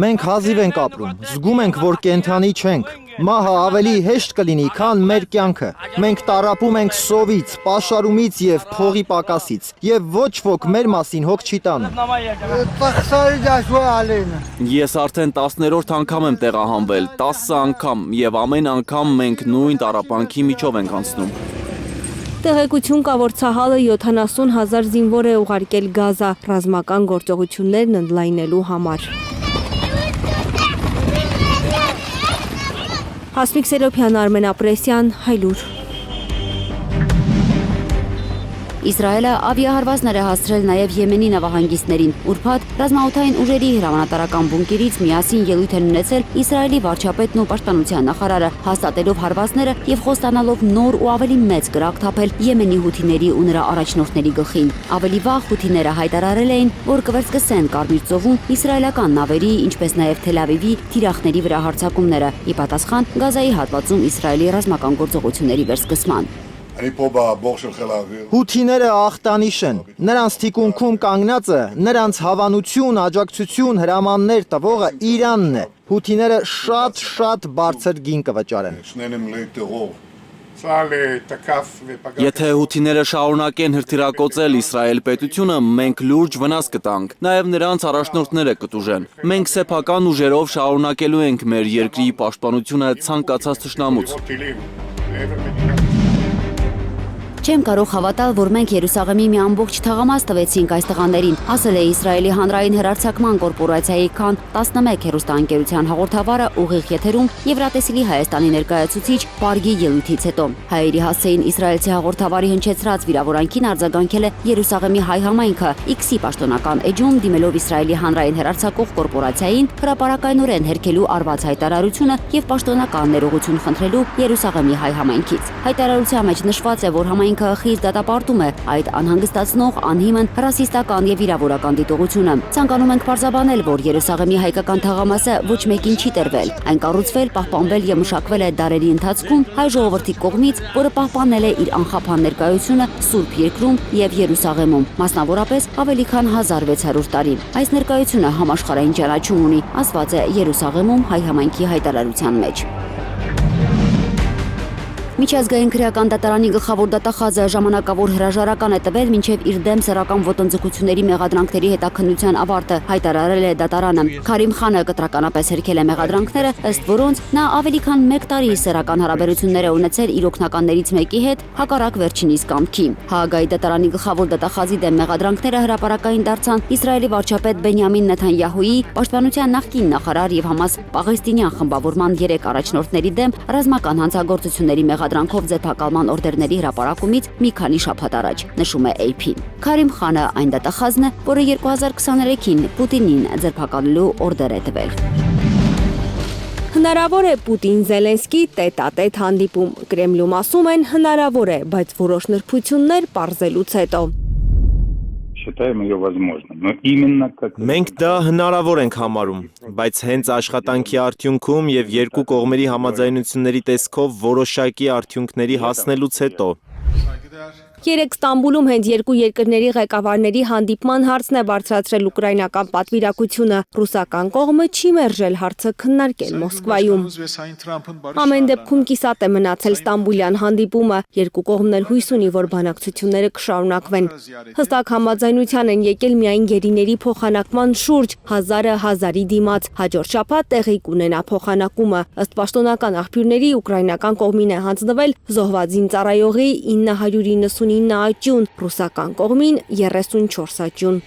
Մենք հազիվ ենք ապրում, զգում ենք, որ կենթանի չենք։ Մահը ավելի հեշտ կլինի, քան մեր կյանքը։ Մենք տառապում ենք սովից, պաշարումից եւ փողի պակասից, եւ ոչ ոք մեր մասին հոգ չի տանում։ Ես արդեն 10-րդ անգամ եմ տեղահանվել, 10 անգամ, եւ ամեն անգամ մենք նույն տառապանքի միջով ենք անցնում։ Տեղեկություն կա, որ Ցահալը 70,000 զինվոր է ուղարկել Գազա ռազմական գործողություններն ընդլայնելու համար։ Հասմիկ Սերոփյան, Արմեն Ապրեսյան, Հայլուր։ Իսրայելը ավիահարվածներ է հասցրել նաև Եմենի նավահանգիստներին։ Ուրբաթ ռազմաօդային ուժերի հրամանատարական բունկերից միասին ելույթ են ունեցել Իսրայելի վարչապետն ու պաշտպանության նախարարը, հաստատելով հարվածները եւ խոստանալով նոր ու ավելի մեծ կրակ թափել Եմենի հութիների ու նրա առաջնորդների գլխին։ Ավելի վաղ հութիները հայտարարել էին, որ կվերսկսեն Կարմիր ծովում իսրայելական նավերի, ինչպես նաև Թել Ավիվի թիրախների վրա հարձակումները՝ ի պատասխան Գազայի հատվածում Իսրայելի ռազմական գործողությունների վերսկսման։ Հութիները ախտանիշ են, նրանց թիկունքում կանգնածը, նրանց հավանություն, աջակցություն, հրամաններ տվողը Իրանն է։ Հութիները շատ բարձր գին կվճարեն։ Եթե հութիները շարունակեն հրթիռակոծել Իսրայել պետությունը, մենք լուրջ վնաս կտանք, նաև նրանց առաջնորդները կտուժեն։ Մենք սեփական ուժերով շարունակելու ենք մեր երկրի պաշտպանությունը ցանկացած թշնամուց։ Չեմ կարող հավատալ, որ մենք Երուսաղեմի մի ամբողջ թաղամաս տվեցինք այս տղաներին, ասել է Իսրայելի հանրային հեռարձակման կորպորացիայի Քան 11 հեռուստաընկերության հաղորդավարը ուղիղ եթերում Եվրատեսիլի Հայաստանի ներկայացուցիչ Պարգի ելույթից հետո։ Հայերի հասցեին իսրայելցի հաղորդավարի հնչեցրած վիրավորանքին արձագանքել է Երուսաղեմի հայ համայնքը X-ի պաշտոնական էջում դիմելով Իսրայելի հանրային հեռարձակող կորպորացիային հրապարակայնորեն հերքելու արված հայտարարությունը եւ պաշտոնական ներողություն խնդրելու Երուսաղեմի հայ համայնքից։ Հայտարարության մեջ նշված է, որ համայնքը խիստ դատապարտում է այդ անհանգստացնող, անհիմն, ռասիստական եւ վիրավորական դիտողությունը։ Ցանկանում ենք պարզաբանել, որ Երուսաղեմի հայկական թաղամասը ոչ մեկին չի տրվել։ Այն կառուցվել, պահպանվել եւ մշակվել է դարերի ընթացքում հայ ժողովրդի կողմից, որը պահպանել է իր անխափան ներկայությունը Սուրբ Երկրում եւ Երուսաղեմում, մասնավորապես ավելի քան 1600 տարի։ Այս ներկայությունը համաշխարհային ճանաչում ունի, ասված է Երուսաղեմում հայ համայնքի հայտարարության մեջ։ Միջազգային քրեական դատարանի գլխավոր դատախազը ժամանակավոր հրաժարական է տվել մինչև իր դեմ սեռական ոտնձգությունների մեղադրանքների հետաքննության ավարտը, հայտարարել է դատարանը։ Քարիմ Խանը կտրականապես հերքել է մեղադրանքները, ըստ որոնց նա ավելի քան 1 տարի սեռական հարաբերություններ է ունեցել իր օգնականներից մեկի հետ, հակառակ վերջինիս կամքի։ Հաագայի դատարանի գլխավոր դատախազի դեմ մեղադրանքները հրապարակային դարձան Իսրայելի վարչապետ Բենյամին Նեթանյահուի, պաշտպանության նախկին նախարար եւ Համաս պաղեստինյան խմբավորման 3 առաջնորդների դեմ ռազմական հանցագործությունների դրանքով ձերբակալման օրդերների հրապարակումից մի քանի շաբաթ առաջ, նշում է AP-ն։ Քարիմ Խանը այն դատախազն է, որը 2023-ին Պուտինին ձերբակալելու օրդեր է տվել։ Հնարավոր է Պուտին-Զելենսկի տետ-ա-տետ հանդիպում։ Կրեմլում ասում են հնարավոր է, բայց որոշ նրբություններ պարզելուց հետո։ Մենք դա հնարավոր ենք համարում, բայց հենց աշխատանքի արդյունքում եւ երկու կողմերի համաձայնությունների տեսքով որոշակի արդյունքների հասնելուց հետո։ Երեկ Ստամբուլում հենց երկու երկրների ղեկավարների հանդիպման հարցն է բարձրացրել ուկրաինական պատվիրակությունը։ Ռուսական կողմը չի մերժել հարցը քննարկել Մոսկվայում։ Ամեն դեպքում կիսատ է մնացել Ստամբուլյան հանդիպումը։ Երկու կողմն էլ հույս ունի, որ բանակցությունները կշարունակվեն։ Հստակ համաձայնության են եկել միայն գերիների փոխանակման շուրջ 1000-ը 1000-ի դիմաց։ Հաջորդ շաբաթ տեղի կունենա փոխանակումը։ Ըստ պաշտոնական աղբյուրների ուկրաինական կողմին է հանձնվել զոհված զինծառայողի 999 աճյուն, ռուսական կողմին 34 աճյուն։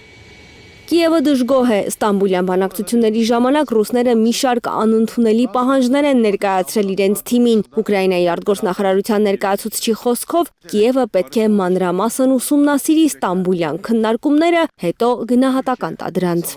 Կիևը դժգոհ է։ Ստամբուլյան բանակցությունների ժամանակ ռուսները մի շարք անընդունելի պահանջներ են ներկայացրել իրենց թիմին։ Ուկրաինայի արտգործնախարարության ներկայացուցչի խոսքով Կիևը պետք է մանրամասն ուսումնասիրի Ստամբուլյան քննարկումները, հետո գնահատական տա դրանց։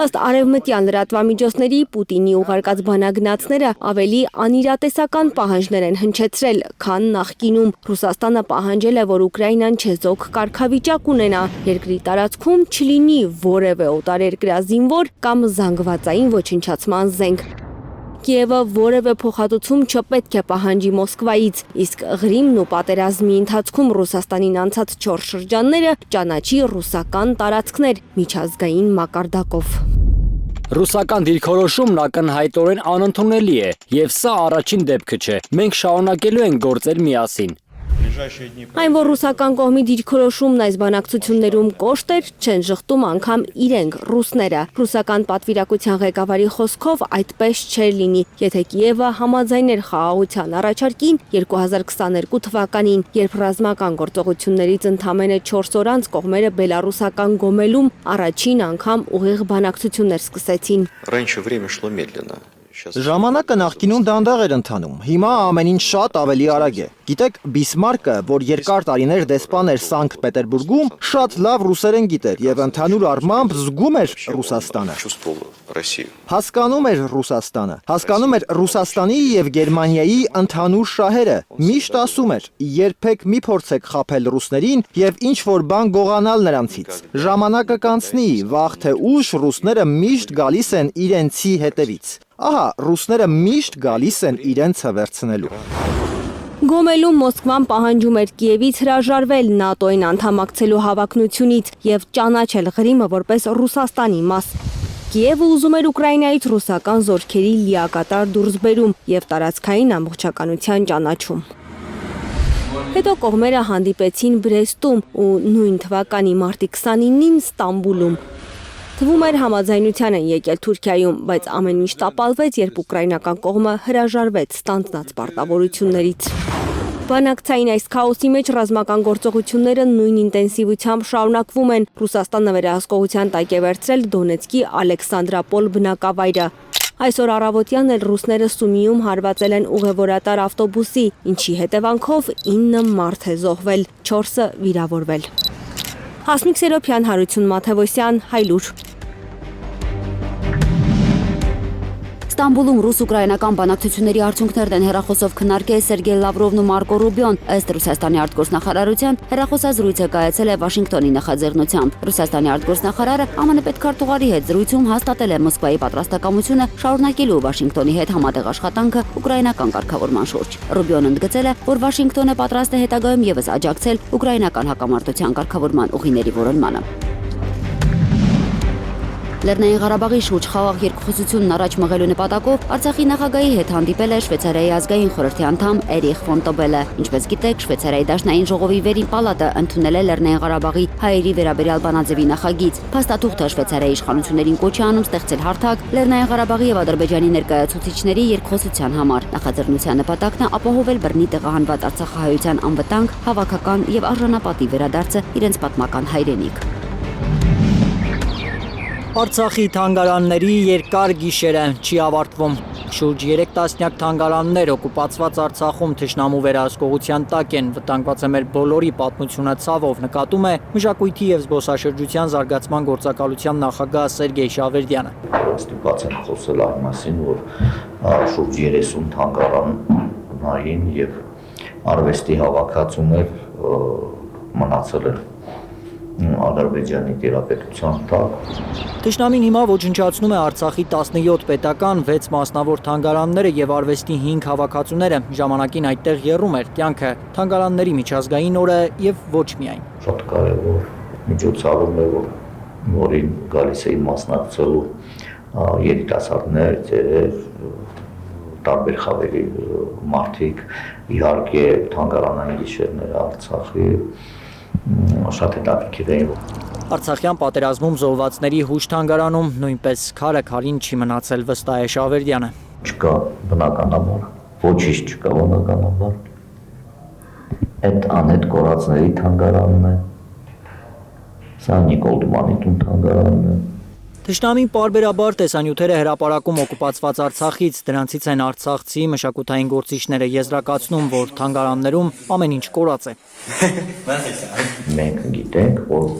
Ըստ արևմտյան լրատվամիջոցների Պուտինի ուղարկած բանագնացները ավելի անիրատեսական պահանջներ են հնչեցրել, քան նախկինում։ Ռուսաստանը պահանջել է, որ Ուկրաինան չեզոք կարգավիճակ ունենա, երկրի տարածքում չլինի որևէ օտարերկրյա զինվոր կամ զանգվածային ոչնչացման զենք։ Կիևը որևէ փոխհատուցում չպետք է պահանջի Մոսկվայից, իսկ Ղրիմն ու պատերազմի ընթացքում Ռուսաստանին անցած 4 շրջանները ճանաչի ռուսական տարածքներ միջազգային մակարդակով։ Ռուսական դիրքորոշումն ակնհայտորեն անընդունելի է, եւ սա առաջին դեպքը չէ։ Մենք շարունակելու ենք գործել միասին։ Այն, որ ռուսական կողմի դիրքորոշումն այս բանակցություններում կոշտ էր, չեն ժխտում անգամ իրենք ռուսները։ Ռուսական պատվիրակության ղեկավարի խոսքով այդպես չէր լինի, եթե Կիևը համաձայներ խաղաղության առաջարկին 2022 թվականին, երբ ռազմական գործողություններից ընդամենը 4 օր անց կողմերը բելառուսական Գոմելում առաջին անգամ ուղիղ բանակցություններ սկսեցին։ Ժամանակը նախկինում դանդաղ էր ընթանում, հիմա ամեն ինչ շատ ավելի արագ է։ Գիտեք, Բիսմարկը, որ երկար տարիներ դեսպան էր Սանկտ Պետերբուրգում, շատ լավ ռուսերեն գիտեր եւ ընդհանուր առմամբ զգում էր Ռուսաստանը։ Հասկանում էր Ռուսաստանը, հասկանում էր Ռուսաստանի եւ Գերմանիայի ընդհանուր շահերը։ Միշտ ասում էր. երբեք մի փորձեք խաբել ռուսներին եւ ինչ որ բան գողանալ նրանցից։ Ժամանակը կանցնի, վաղ թե ուշ ռուսները միշտ գալիս են իրենցի հետևից։ Ահա, ռուսները միշտ գալիս են իրենցը վերցնելու։ Գոմելում Մոսկվան պահանջում էր Կիևից հրաժարվել ՆԱՏՕ-ին անդամակցելու հավակնությունից եւ ճանաչել Ղրիմը որպես Ռուսաստանի մաս։ Կիևը ուզում էր Ուկրաինայից ռուսական զորքերի լիակատար դուրսբերում եւ տարածքային ամբողջականության ճանաչում։ Հետո կողմերը հանդիպեցին Բրեստում ու նույն թվականի մարտի 29-ին Ստամբուլում։ Թվում էր համաձայնության են եկել Թուրքիայում, բայց ամեն ինչ տապալվեց, երբ ուկրաինական կողմը հրաժարվեց ստանձնած պարտավորություններից։ Բանակցային այս քաոսի մեջ ռազմական գործողությունները նույն ինտենսիվությամբ շարունակվում են։ Ռուսաստանը վերահսկողության տակ է վերցրել Դոնեցկի Ալեքսանդրապոլ բնակավայրը։ Այսօր առավոտյան էլ ռուսները Սումիում հարվածել են ուղևորատար ավտոբուսի, ինչի հետևանքով 9 մարդ է զոհվել, 4-ը վիրավորվել։ Հասմիկ Սերոփյան, Հարություն Մաթևոսյան, Հայլուր։ Ստամբուլում ռուս-ուկրաինական բանակցությունների արդյունքներն են հեռախոսով քննարկել Սերգեյ Լավրովն ու Մարկո Ռուբիոն, ըստ Ռուսաստանի արտգործնախարարության հեռախոսազրույցը կայացել է Վաշինգտոնի նախաձեռնությամբ։ Ռուսաստանի արտգործնախարարը ԱՄՆ պետքարտուղարի հետ զրույցում հաստատել է Մոսկվայի պատրաստակամությունը շարունակելու Վաշինգտոնի հետ համատեղ աշխատանքը ուկրաինական կարգավորման շուրջ։ Ռուբիոն ընդգծել է, որ Վաշինգտոնը պատրաստ է հետագայում ևս աջակցել ուկրաինական հակամարտության կարգավորման ուղիների որոնմանը։ Լեռնային Ղարաբաղի շուրջ խաղաղ երկխոսությունն առաջ մղելու նպատակով Արցախի նախագահի հետ հանդիպել է Շվեյցարիայի ազգային խորհրդի անդամ Էրիխ ֆոն Տոբելը։ Ինչպես գիտեք, Շվեյցարիայի դաշնային ժողովի վերին պալատը ընդունել է Լեռնային Ղարաբաղի հայերի վերաբերյալ բանաձևի նախագիծ։ Փաստաթուղթը Շվեյցարիայի իշխանություններին կոչ է անում ստեղծել հարթակ Լեռնային Ղարաբաղի եւ Ադրբեջանի ներկայացուցիչների երկխոսության համար։ Նախաձեռնության նպատակն է ապահովել բռնի տեղահանված արցախահայության անվտանգ, հավաքական եւ արժանապատիվ վերադարձը իրենց պատմական հայրենիք։ Արցախի թանգարանների երկար գիշերը չի ավարտվում։ Շուրջ 3 տասնյակ թանգարաններ օկուպացված Արցախում թշնամու վերահսկողության տակ են, վտանգված է մեր բոլորի պատմությունը ցավով, նկատում է մշակույթի եւ զբոսաշրջության զարգացման գործակալության նախագահ Սերգեյ Շավերդյանը։ Ստիպված են խոսել այն մասին, որ շուրջ 30 թանգարանային եւ արվեստի հավաքածուներ մնացել են Ադրբեջանի տիրապետության տակ։ Թշնամին հիմա ոչնչացնում է Արցախի 17 պետական, 6 մասնավոր թանգարանները եւ արվեստի 5 հավաքածուները։ Ժամանակին այդտեղ եռում էր կյանքը, թանգարանների միջազգային օրը եւ ոչ միայն։ Շատ կարեւոր միջոցառում է, որին գալիս էին մասնակցելու երիտասարդներ, ծերեր, տարբեր խավերի մարդիկ, իհարկե թանգարանային գիշերները Արցախի շատ հետաքրքիր էին։ Արցախյան պատերազմում զոհվածների հուշ թանգարանում նույնպես քարը քարին չի մնացել, վստահ է Շավերդյանը։ Չկա բնականաբար, ոչինչ չկա բնականաբար։ Այդ անհետ կորածների թանգարանն է, սա Նիկոլ Դումանի տուն թանգարանն է։ Թշնամին պարբերաբար տեսանյութերը հրապարակում օկուպացված Արցախից, դրանցից են արցախցի մշակութային գործիչները եզրակացնում, որ թանգարաններում ամեն ինչ կորած է։ Մենք գիտենք, որ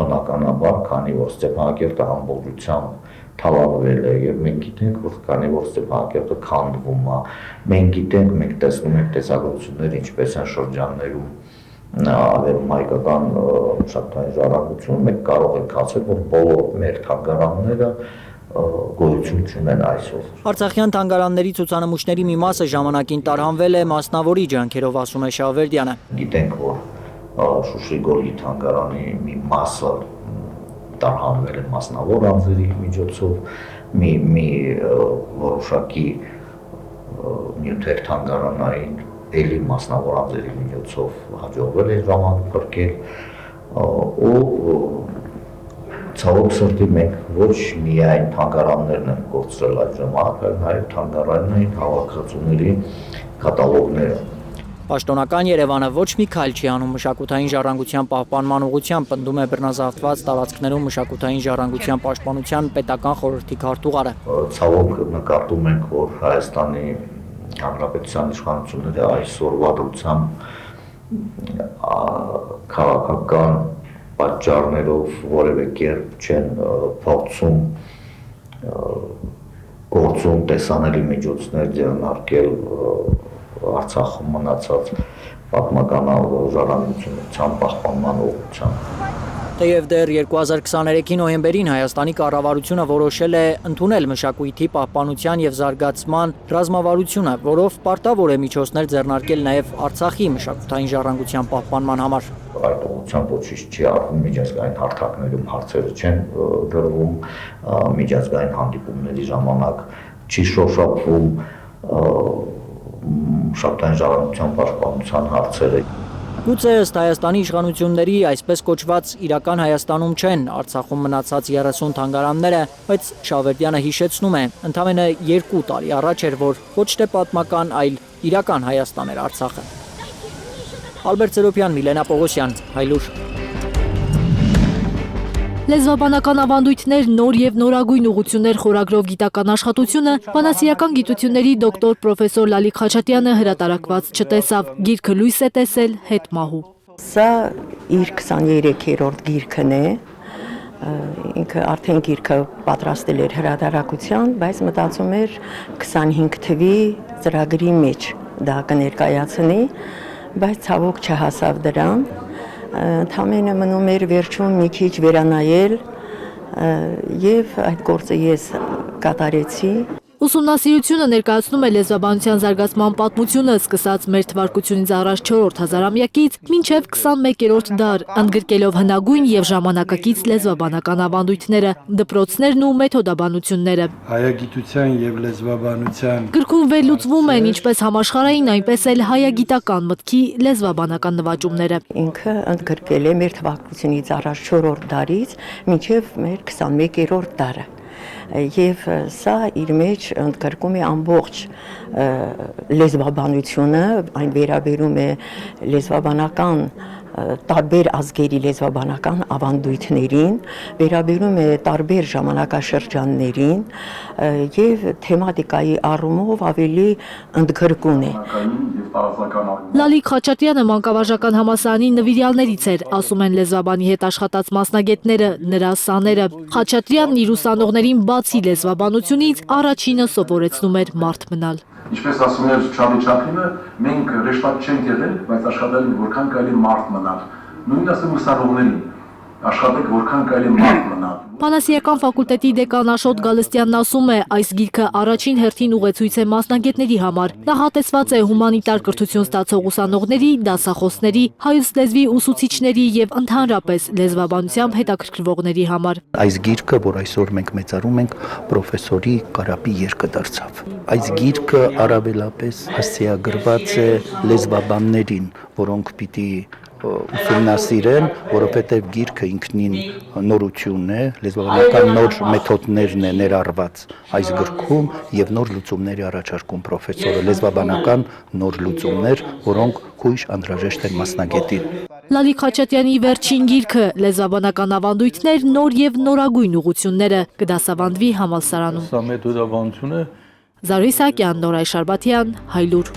բնականաբար, քանի որ Ստեփանակերտը ամբողջությամբ թալանվել է եւ մենք գիտենք, որ քանի որ Ստեփանակերտը քանդվում է, մենք գիտենք, մենք տեսնում ենք տեսագրություններ, ինչպես են շրջաններում ավերում հայկական մշակութային ժառանգություն, մենք կարող ենք ասել, որ բոլոր մեր թանգարանները գոյություն չունեն այսօր։ Արցախյան թանգարանների ցուցանմուշների մի մասը ժամանակին տարհանվել է մասնավորի ջանքերով, ասում է Շավերդյանը։ Գիտենք, որ Շուշի Գորգի թանգարանի մի մասը տարհանվել է մասնավոր անձերի միջոցով, մի որոշակի նյութեր թանգարանային էլի մասնավոր անձերի միջոցով հաջողվել է ժամանակ փրկել ու ցավոք սրտի մենք ոչ միայն թանգարաններն են կորցրել այդ ժամանակ, այլ նաև թանգարանային հավաքածուների կատալոգները։ Պաշտոնական Երևանը ոչ մի քայլ չի անում մշակութային ժառանգության պահպանման ուղղությամբ, պնդում է բռնազավթված տարածքներում մշակութային ժառանգության պաշտպանության պետական խորհրդի քարտուղարը։ Ցավոք նկատում ենք, որ Հայաստանի Հանրապետության իշխանությունները այսօրվա դրությամբ քաղաքական պատճառներով որևէ կերպ չեն փորձում գործում տեսանելի միջոցներ ձեռնարկել Արցախում մնացած պատմական ժառանգությունության պահպանման ուղղությամբ։ Թեև դեռ 2023-ի նոյեմբերին Հայաստանի կառավարությունը որոշել է ընդունել մշակույթի պահպանության եւ զարգացման ռազմավարությունը, որով պարտավոր է միջոցներ ձեռնարկել նաեւ Արցախի մշակութային ժառանգության պահպանման համար։ Այդ ուղղությամբ ոչինչ չի արվում, միջազգային հարթակներում հարցերը չեն դրվում, միջազգային հանդիպումների ժամանակ չի շոշափվում մշակութային ժառանգության պաշտպանության հարցերը։ Գուցե ըստ Հայաստանի իշխանությունների այսպես կոչված իրական Հայաստանում չեն Արցախում մնացած 30 թանգարանները, բայց Շավերդյանը հիշեցնում է, ընդամենը 2 տարի առաջ էր, որ ոչ թե պատմական, այլ իրական Հայաստան էր Արցախը։ Ալբերտ Սերոբյան, Միլենա Պողոսյան, Հայլուր։ Լեզվաբանական ավանդույթներ, նոր եւ նորագույն ուղղություններ խորագրով գիտական աշխատությունը բանասիրական գիտությունների դոկտոր պրոֆեսոր Լալիկ Խաչատյանը հրատարակված չտեսավ, գիրքը լույս է տեսել հետմահու։ Սա իր 23-րդ գիրքն է, ինքը արդեն գիրքը պատրաստել էր հրատարակության, բայց մտածում էր 25 թվի ծրագրի մեջ դա կներկայացնի, բայց ցավոք չհասավ դրան։ Ընդամենը մնում էր վերջում մի քիչ վերանայել եւ այդ գործը ես կատարեցի։ Ուսումնասիրությունը ներկայացնում է լեզվաբանության զարգացման պատմությունը սկսած մեր թվարկությունից առաջ 4 հազարամյակից մինչև 21-րդ դար, ընդգրկելով հնագույն եւ ժամանակակից լեզվաբանական ավանդույթները, դպրոցներն ու մեթոդաբանությունները։ Հայագիտության եւ լեզվաբանության Գրքում վերլուծվում են ինչպես համաշխարհային, այնպես էլ հայագիտական մտքի լեզվաբանական նվաճումները։ Ինքը ընդգրկել է մեր թվարկությունից առաջ 4-րդ դարից մինչև մեր 21-րդ դարը։ Եվ սա իր մեջ ընդգրկում է ամբողջ լեզվաբանությունը, այն վերաբերում է լեզվաբանական տարբեր ազգերի լեզվաբանական ավանդույթներին, վերաբերում է տարբեր ժամանակաշրջաններին եւ թեմատիկայի առումով ավելի ընդգրկուն է։ Լալիկ Խաչատյանը մանկավարժական համալսարանի նվիրյալներից էր, ասում են լեզվաբանի հետ աշխատած մասնագետները, նրա սաները։ Խաչատյանն իր ուսանողներին բացի լեզվաբանությունից առաջինը սովորեցնում էր մարդ մնալ։ Ինչպես ասում էր Չարլի Չապլինը, մենք ռեշտատ չենք եղել, բայց աշխատել ենք որքան կարելի մարդ մնալ։ Նույնն ասեմ ուսանողներին, աշխատեք որքան կարելի մարդ մնալ։ Բանասիրական ֆակուլտետի դեկան Աշոտ Գալստյանն ասում է, այս գիրքը առաջին հերթին ուղեցույց է մասնագետների համար։ Նախատեսված է հումանիտար կրթություն ստացող ուսանողների, դասախոսների, հայոց լեզվի ուսուցիչների եւ ընդհանրապես լեզվաբանությամբ հետաքրքրվողների համար։ Այս գիրքը, որ այսօր մենք մեծարում ենք, պրոֆեսորի Կարապի երկը դարձավ։ Այս գիրքը առավելապես հասցեագրված է լեզվաբաններին, որոնք պիտի ուսումնասիրեն, որովհետև գիրքը ինքնին նորություն է, լեզվաբանական նոր մեթոդներն է ներառված այս գրքում եւ նոր լուծումների առաջարկում պրոֆեսորը, լեզվաբանական նոր լուծումներ, որոնք հույժ անհրաժեշտ են մասնագետին։ Լալիկ Խաչատյանի վերջին գիրքը լեզվաբանական ավանդույթներ, նոր եւ նորագույն ուղղությունները կդասավանդվի համալսարանում։ Սա մեթոդաբանություն է։ Զարուհի Սահակյան, Նորայր Շարբաթյան, Հայլուր։